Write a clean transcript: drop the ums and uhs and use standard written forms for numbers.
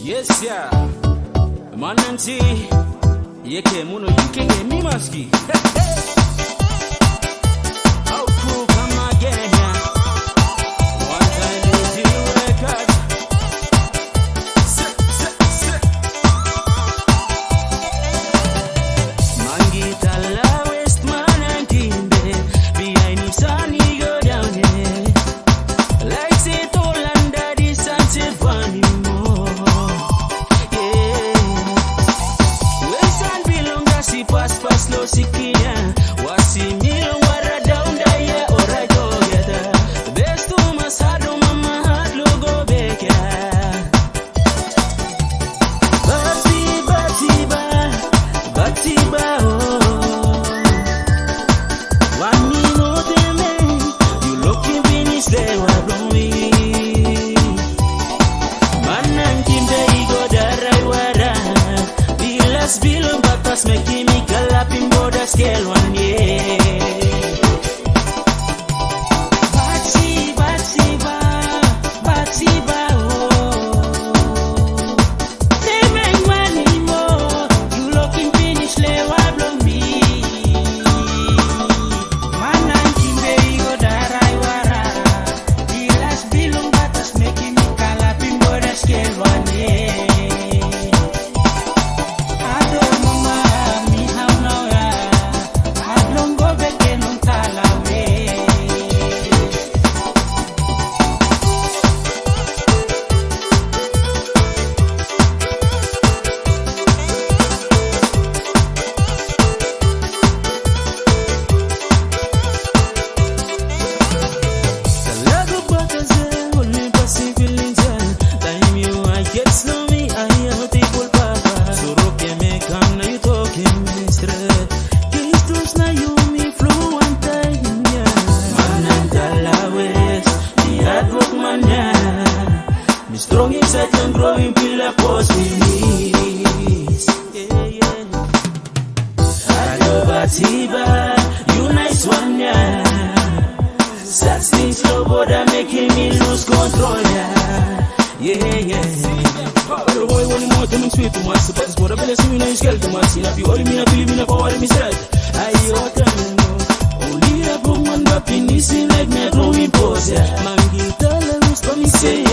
Yes, yeah. Man, Nancy. Yeke, Muno, you can get me, Maski. How cool, come again, yeah. One time, you record. Mangita la West Man and Timbe. Behind the sun, he go down here. Like say, Tolanda, the sunset funny more. Pas lo sikinya wasi milo wara down da ya ora go geta best to masado mama hadlo go beka Batsiba oh one minute man you looking finish there wa me manan kimbe go darai wara bilas bilong batas making me galloping border scale one year. Batsiba, oh. They make money more. You looking finish, lay blow me. Man, I'm go darai wara. The last bilong batas making me galloping border scale one year. Strong inside and growing pillar post release. Hello Batsiba, you nice one yeah. Sex things slow border making me lose control yeah. Pero boy one more time sweet to my support border belle see me no scale to my see up you all me na feel me na power me straight. Ayo tameno. Only a woman but finishing like me growing pose yeah. Mangita la lose for me say